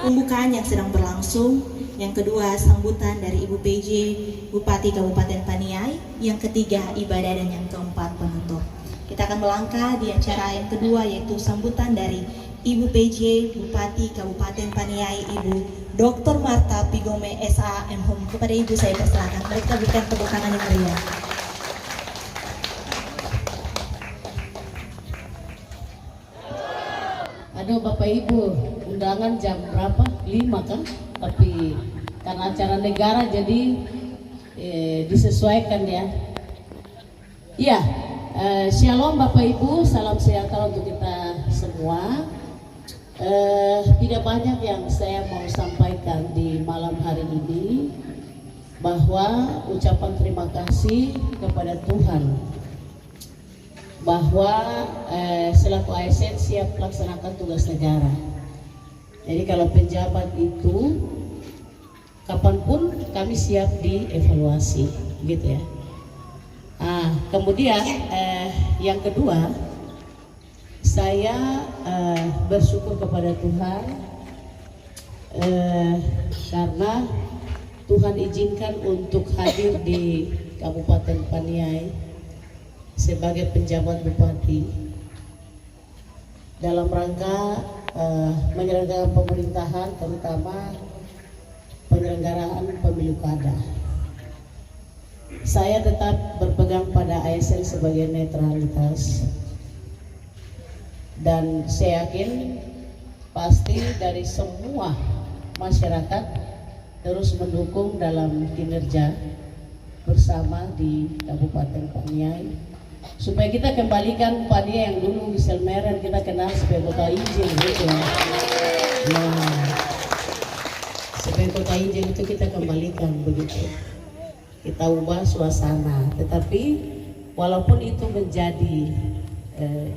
pembukaan yang sedang berlangsung, yang kedua sambutan dari Ibu PJ Bupati Kabupaten Paniai, yang ketiga ibadah, dan yang keempat penutup. Kita akan melangkah di acara yang kedua, yaitu sambutan dari Ibu PJ Bupati Kabupaten Paniai, Ibu Dr. Marta Pigome SA MHum. Kepada Ibu saya persilakan, mereka berikan tepuk tangan yang meriah. Aduh Bapak Ibu, undangan jam berapa? 5 kan? Tapi karena acara negara jadi disesuaikan ya. Iya, shalom Bapak Ibu, salam sejahtera untuk kita semua. Tidak banyak yang saya mau sampaikan di malam hari ini, bahwa ucapan terima kasih kepada Tuhan bahwa selaku ASN siap melaksanakan tugas negara. Jadi kalau penjabat itu kapanpun kami siap dievaluasi, gitu ya. Kemudian yang kedua, saya bersyukur kepada Tuhan karena Tuhan izinkan untuk hadir di Kabupaten Paniai sebagai penjabat bupati dalam rangka menyelenggarakan pemerintahan, terutama penyelenggaraan pemilu kada. Saya tetap berpegang pada ASN sebagai netralitas, dan saya yakin pasti dari semua masyarakat terus mendukung dalam kinerja bersama di Kabupaten Paniai, supaya kita kembalikan Paniai yang dulu di Selmeran kita kenal sebagai kota Injil, gitu ya. Nah, sebagai kota Injil itu kita kembalikan begitu. Kita ubah suasana, tetapi walaupun itu menjadi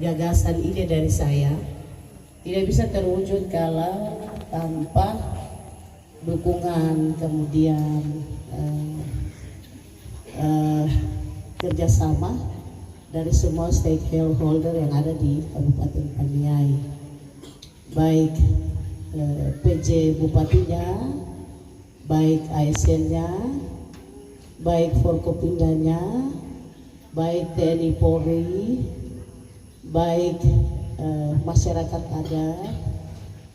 gagasan ide dari saya, tidak bisa terwujud kalau tanpa dukungan, kemudian kerjasama dari semua stakeholder yang ada di Kabupaten Paniai, baik PJ Bupatinya, baik ASN-nya, baik Forkopimdanya, baik TNI Polri, baik masyarakat adat,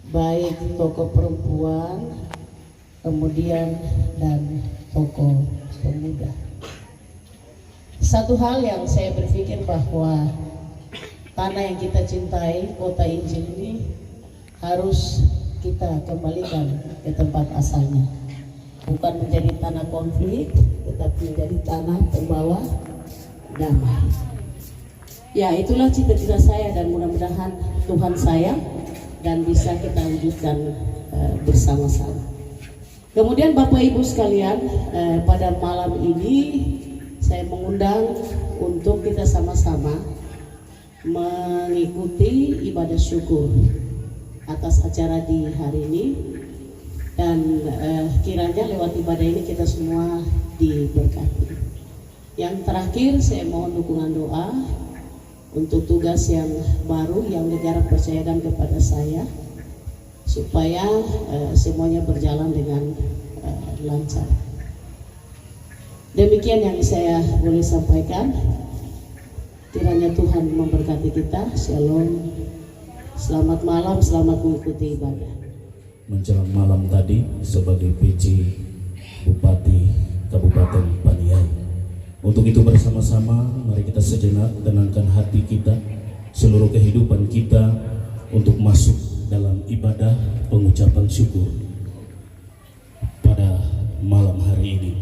baik tokoh perempuan, kemudian dan tokoh pemuda. Satu hal yang saya berpikir bahwa tanah yang kita cintai, kota Injil ini, harus kita kembalikan ke tempat asalnya. Bukan menjadi tanah konflik, tetapi menjadi tanah pembawa damai. Ya, itulah cita-cita saya, dan mudah-mudahan Tuhan sayang dan bisa kita wujudkan bersama-sama. Kemudian Bapak Ibu sekalian, pada malam ini saya mengundang untuk kita sama-sama mengikuti ibadah syukur atas acara di hari ini, dan kiranya lewat ibadah ini kita semua diberkati. Yang terakhir, saya mohon dukungan doa untuk tugas yang baru yang negara percayakan kepada saya, supaya semuanya berjalan dengan lancar. Demikian yang saya boleh sampaikan. Kiranya Tuhan memberkati kita. Shalom. Selamat malam, selamat mengikuti ibadah. Menjelang malam tadi, sebagai PJ Bupati Kabupaten Paniai, untuk itu bersama-sama mari kita sejenak tenangkan hati kita, seluruh kehidupan kita, untuk masuk dalam ibadah pengucapan syukur pada malam hari ini.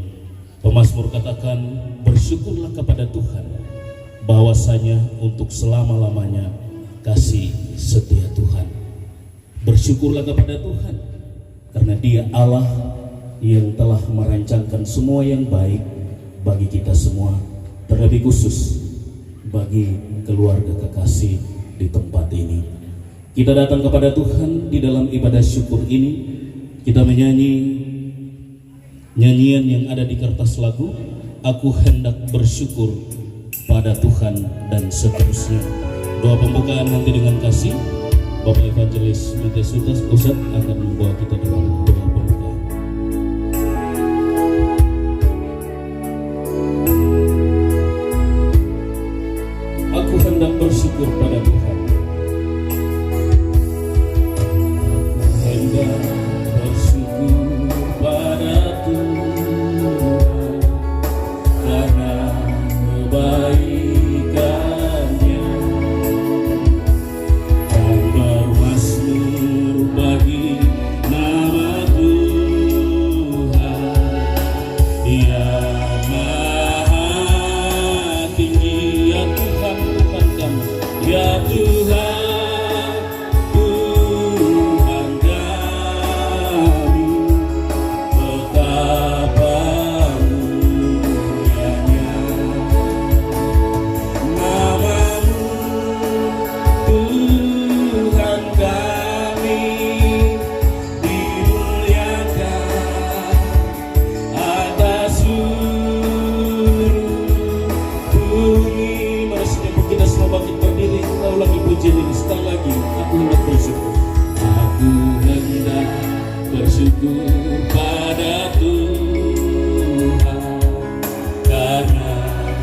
Pemazmur katakan, bersyukurlah kepada Tuhan, bahwasanya untuk selama-lamanya kasih setia Tuhan. Bersyukurlah kepada Tuhan, karena Dia Allah yang telah merancangkan semua yang baik bagi kita semua, terlebih khusus bagi keluarga kekasih di tempat ini. Kita datang kepada Tuhan di dalam ibadah syukur ini. Kita menyanyi nyanyian yang ada di kertas lagu, Aku Hendak Bersyukur pada Tuhan, dan seterusnya. Doa pembukaan nanti dengan kasih Bapak Evangelis Mitesutas Pusat akan membawa kita bersyukur pada Tuhan karena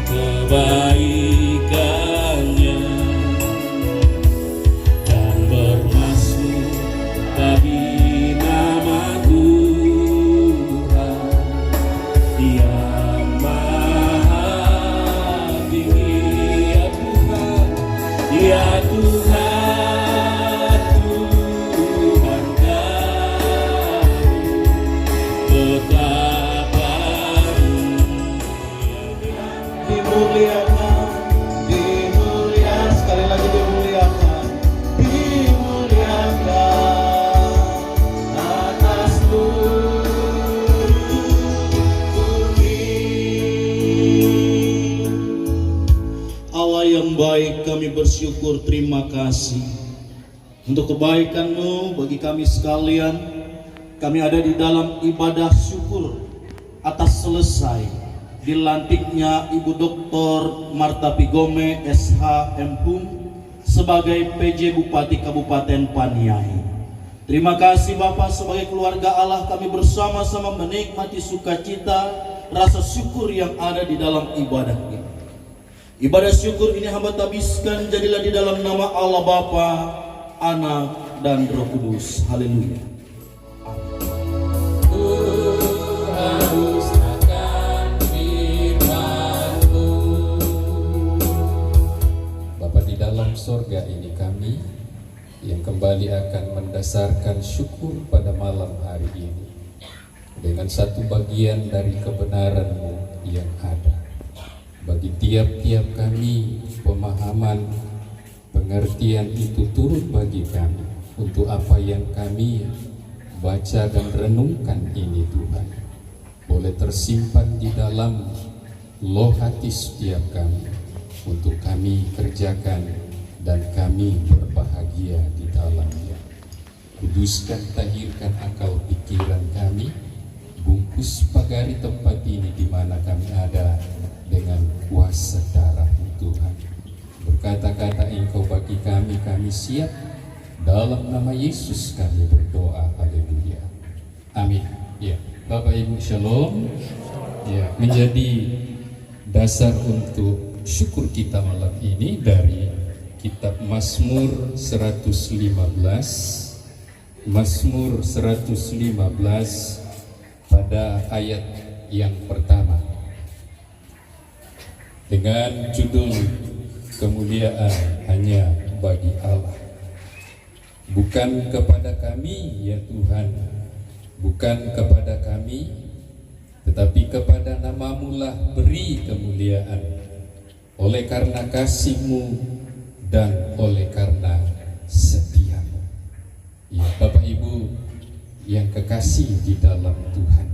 kebaikannya, dan bermasmur bagi nama Tuhan yang maha tinggi. Ya Tuhan, ya Tuhan, Tuhan kami, betapa dimuliakan, dimuliakan, sekali lagi dimuliakan, dimuliakan atas seluruh bumi. Allah yang baik, kami bersyukur, terima kasih untuk kebaikan-Mu bagi kami sekalian. Kami ada di dalam ibadah syukur atas selesai dilantiknya Ibu Dr. Martha Pigome SH MPum sebagai PJ Bupati Kabupaten Paniai. Terima kasih Bapak, sebagai keluarga Allah kami bersama-sama menikmati sukacita, rasa syukur yang ada di dalam ibadah ini. Ibadah syukur ini hamba tabiskan jadilah di dalam nama Allah Bapa, Anak, dan Roh Kudus. Haleluya. Bapa di dalam sorga, ini kami yang kembali akan mendasarkan syukur pada malam hari ini dengan satu bagian dari kebenaran-Mu yang ada. Bagi tiap-tiap kami, pemahaman, pengertian itu turun bagi kami untuk apa yang kami baca dan renungkan ini Tuhan, boleh tersimpan di dalam loh hati setiap kami untuk kami kerjakan dan kami berbahagia di dalamnya. Kuduskan, tahirkan akal pikiran kami, bungkus pagari tempat ini di mana kami ada dengan kuasa darah-Mu Tuhan. Berkata-kata Engkau bagi kami, kami siap. Dalam nama Yesus kami berdoa. Haleluya. Amin. Ya, Bapak Ibu Shalom. Ya, menjadi dasar untuk syukur kita malam ini dari kitab Mazmur 115. Mazmur 115 pada ayat yang pertama, dengan judul kemuliaan hanya bagi Allah. Bukan kepada kami ya Tuhan, bukan kepada kami, tetapi kepada nama-Mu lah beri kemuliaan, oleh karena kasih-Mu dan oleh karena setia-Mu. Ya Bapak Ibu yang kekasih di dalam Tuhan,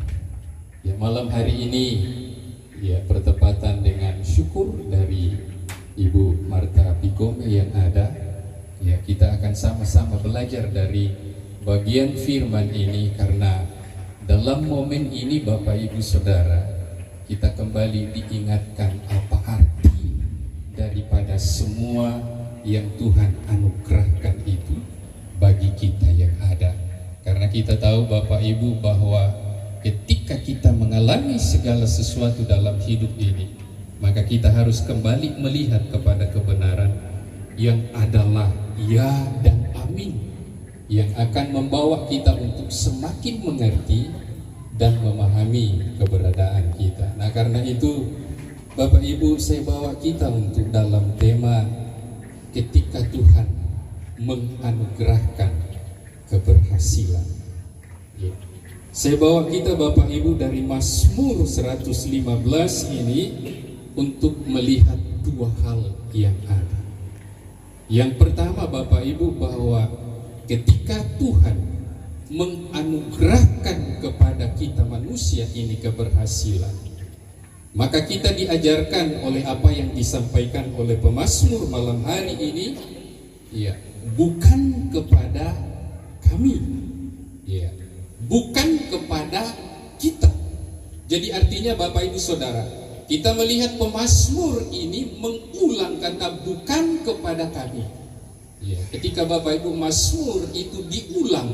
ya malam hari ini ya bertepatan dengan syukur dari Ibu Martha Pigome yang ada, ya kita akan sama-sama belajar dari bagian firman ini, karena dalam momen ini Bapak Ibu Saudara, kita kembali diingatkan apa arti daripada semua yang Tuhan anugerahkan itu bagi kita yang ada. Karena kita tahu Bapak Ibu bahwa ketika kita mengalami segala sesuatu dalam hidup ini, maka kita harus kembali melihat kepada kebenaran yang adalah ya dan amin, yang akan membawa kita untuk semakin mengerti dan memahami keberadaan kita. Nah karena itu Bapak Ibu, saya bawa kita untuk dalam tema ketika Tuhan menganugerahkan keberhasilan. Ya. Saya bawa kita Bapak Ibu dari Mazmur 115 ini untuk melihat dua hal yang ada. Yang pertama Bapak Ibu, bahwa ketika Tuhan menganugerahkan kepada kita manusia ini keberhasilan, maka kita diajarkan oleh apa yang disampaikan oleh pemazmur malam hari ini, ya, bukan kepada kami, ya, bukan kepada kita. Jadi artinya Bapak Ibu Saudara, kita melihat pemazmur ini mengulang kata bukan kepada kami. Ya, ketika Bapak Ibu mazmur itu diulang,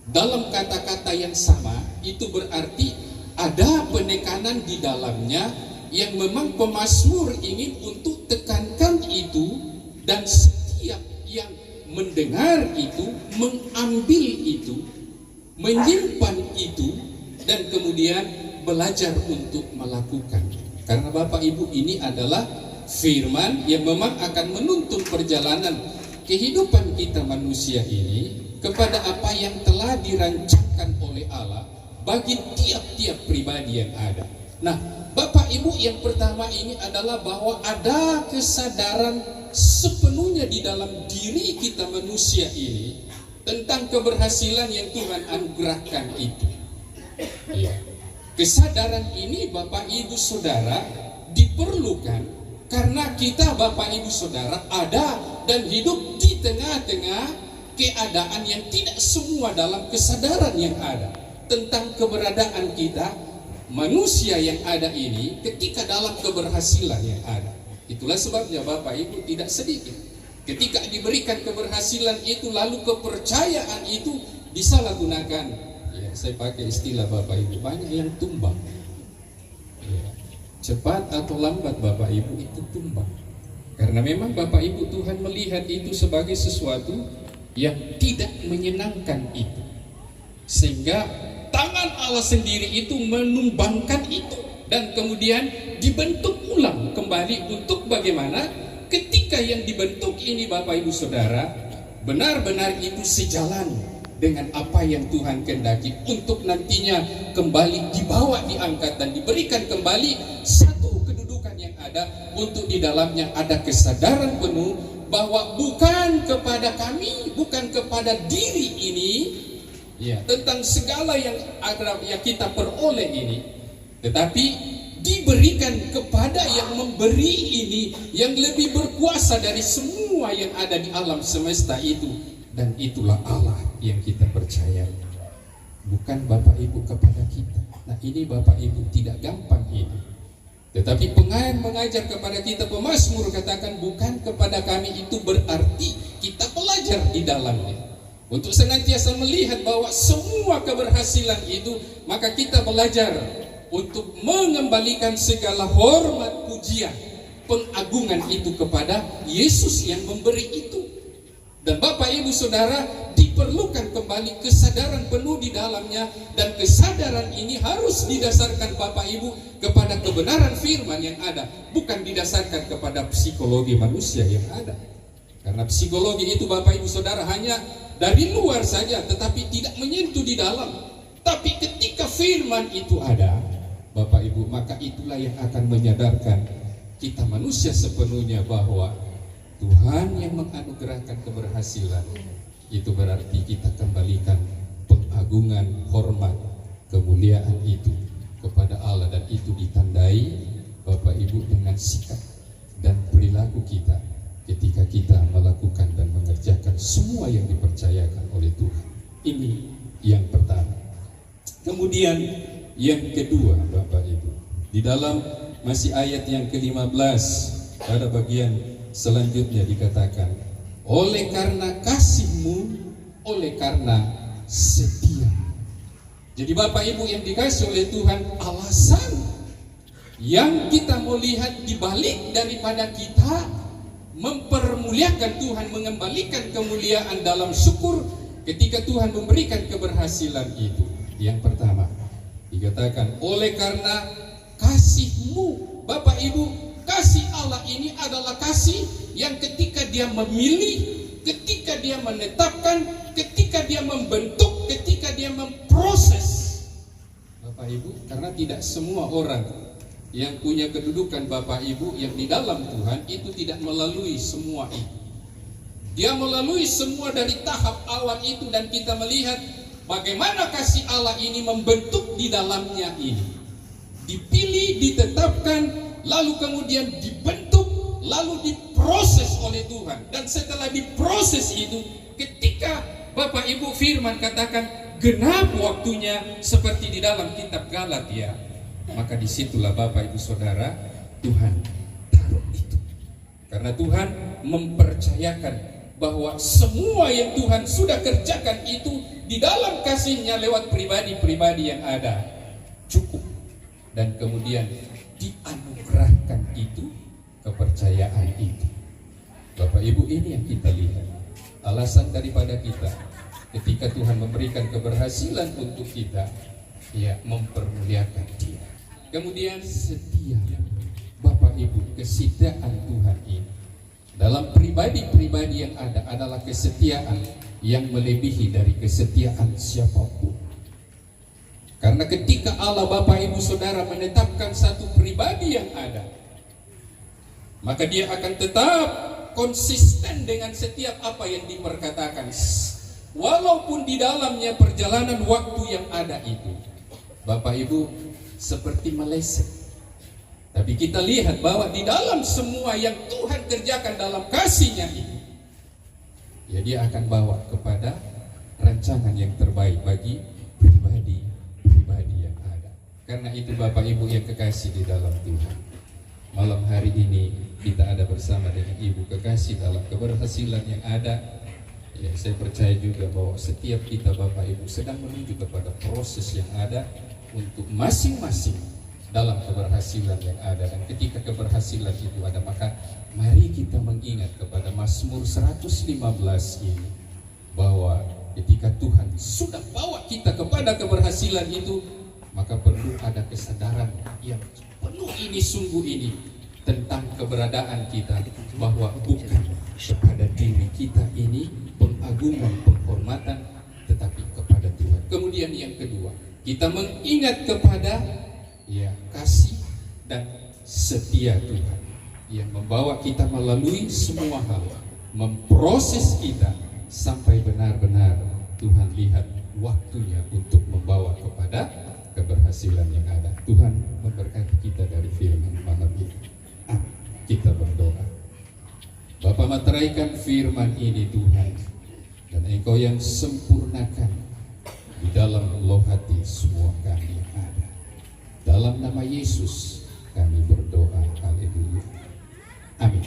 dalam kata-kata yang sama, itu berarti ada penekanan di dalamnya yang memang pemazmur ingin untuk tekankan itu, dan setiap yang mendengar itu, mengambil itu, menyimpan itu, dan kemudian belajar untuk melakukan. Karena Bapak Ibu, ini adalah firman yang memang akan menuntun perjalanan kehidupan kita manusia ini kepada apa yang telah dirancangkan oleh Allah bagi tiap-tiap pribadi yang ada. Nah, Bapak Ibu, yang pertama ini adalah bahwa ada kesadaran sepenuhnya di dalam diri kita manusia ini tentang keberhasilan yang Tuhan anugerahkan itu. Ya. Kesadaran ini Bapak Ibu Saudara diperlukan karena kita Bapak Ibu Saudara ada dan hidup di tengah-tengah keadaan yang tidak semua dalam kesadaran yang ada tentang keberadaan kita manusia yang ada ini ketika dalam keberhasilan yang ada. Itulah sebabnya Bapak Ibu tidak sedikit ketika diberikan keberhasilan itu lalu kepercayaan itu disalahgunakan. Ya, saya pakai istilah Bapak Ibu, banyak yang tumbang. Ya, cepat atau lambat Bapak Ibu itu tumbang. Karena memang Bapak Ibu, Tuhan melihat itu sebagai sesuatu yang tidak menyenangkan itu, sehingga tangan Allah sendiri itu menumbangkan itu, dan kemudian dibentuk ulang kembali untuk bagaimana ketika yang dibentuk ini Bapak Ibu Saudara benar-benar itu sejalan dengan apa yang Tuhan kehendaki untuk nantinya kembali dibawa, diangkat, dan diberikan kembali satu kedudukan yang ada, untuk di dalamnya ada kesadaran penuh bahwa bukan kepada kami, bukan kepada diri ini, ya, tentang segala yang ada yang kita peroleh ini, tetapi diberikan kepada yang memberi ini, yang lebih berkuasa dari semua yang ada di alam semesta itu, dan itulah Allah yang kita percayai, bukan Bapak Ibu kepada kita. Nah, ini Bapak Ibu tidak gampang ini. Tetapi pengajar mengajar kepada kita, pemazmur katakan bukan kepada kami, itu berarti kita belajar di dalamnya untuk senantiasa melihat bahwa semua keberhasilan itu, maka kita belajar untuk mengembalikan segala hormat, pujian, pengagungan itu kepada Yesus yang memberi itu. Dan Bapak Ibu Saudara, diperlukan kembali kesadaran penuh di dalamnya, dan kesadaran ini harus didasarkan Bapak Ibu kepada kebenaran firman yang ada, bukan didasarkan kepada psikologi manusia yang ada. Karena psikologi itu Bapak Ibu Saudara hanya dari luar saja, tetapi tidak menyentuh di dalam. Tapi ketika firman itu ada Bapak Ibu, maka itulah yang akan menyadarkan kita manusia sepenuhnya bahwa Tuhan yang menganugerahkan keberhasilan, itu berarti kita kembalikan pengagungan, hormat, kemuliaan itu kepada Allah, dan itu ditandai Bapak Ibu dengan sikap dan perilaku kita ketika kita melakukan dan mengerjakan semua yang dipercayakan oleh Tuhan. Ini yang pertama. Kemudian yang kedua Bapak Ibu, di dalam masih ayat yang ke-15 pada bagian selanjutnya dikatakan, oleh karena kasih-Mu, oleh karena setia. Jadi Bapak Ibu yang dikasih oleh Tuhan, alasan yang kita mau lihat dibalik daripada kita mempermuliakan Tuhan, mengembalikan kemuliaan dalam syukur ketika Tuhan memberikan keberhasilan itu. Yang pertama dikatakan, oleh karena kasih-Mu. Bapak Ibu, kasih Allah ini adalah kasih yang ketika Dia memilih, ketika Dia menetapkan, ketika Dia membentuk, ketika Dia memproses. Bapak Ibu, karena tidak semua orang yang punya kedudukan Bapak Ibu yang di dalam Tuhan itu tidak melalui semua itu. Dia melalui semua dari tahap awal itu, dan kita melihat bagaimana kasih Allah ini membentuk di dalamnya ini. Dipilih, ditetapkan, lalu kemudian dibentuk, lalu diproses oleh Tuhan. Dan setelah diproses itu, ketika Bapak Ibu firman katakan genap waktunya seperti di dalam kitab Galatia, maka disitulah Bapak Ibu Saudara Tuhan taruh itu. Karena Tuhan mempercayakan bahwa semua yang Tuhan sudah kerjakan itu di dalam kasihnya lewat pribadi-pribadi yang ada cukup, dan kemudian dianugerahkan itu kepercayaan itu. Bapak Ibu, ini yang kita lihat alasan daripada kita ketika Tuhan memberikan keberhasilan untuk kita, ya, mempermuliakan Dia. Kemudian setia, Bapak Ibu, kesetiaan Tuhan ini dalam pribadi-pribadi yang ada adalah kesetiaan yang melebihi dari kesetiaan siapapun. Karena ketika Allah, Bapak Ibu Saudara, menetapkan satu pribadi yang ada, maka Dia akan tetap konsisten dengan setiap apa yang diperkatakan, walaupun di dalamnya perjalanan waktu yang ada itu, Bapak Ibu, seperti meleset. Tapi kita lihat bahwa di dalam semua yang Tuhan kerjakan dalam kasih-Nya itu, ya, Dia akan bawa kepada rancangan yang terbaik bagi pribadi-pribadi yang ada. Karena itu Bapak Ibu yang kekasih di dalam Tuhan, malam hari ini kita ada bersama dengan Ibu kekasih dalam keberhasilan yang ada. Ya, saya percaya juga bahwa setiap kita Bapak Ibu sedang menuju kepada proses yang ada untuk masing-masing dalam keberhasilan yang ada. Dan ketika keberhasilan itu ada, maka mari kita mengingat kepada Mazmur 115 ini, bahwa ketika Tuhan sudah bawa kita kepada keberhasilan itu, maka perlu ada kesadaran yang penuh ini, sungguh ini, tentang keberadaan kita, bahwa bukan kepada diri kita ini pengagungan, penghormatan, tetapi kepada Tuhan. Kemudian yang kedua, kita mengingat kepada, ya, kasih dan setia Tuhan yang membawa kita melalui semua hal, memproses kita sampai benar-benar Tuhan lihat waktunya untuk membawa kepada keberhasilan yang ada. Tuhan memberkati kita dari firman malam ini. Amin. Kita berdoa. Bapa, materaikan firman ini Tuhan, dan Engkau yang sempurnakan di dalam loh hati semua kami yang ada. Dalam nama Yesus kami berdoa. Haleluya. Amin.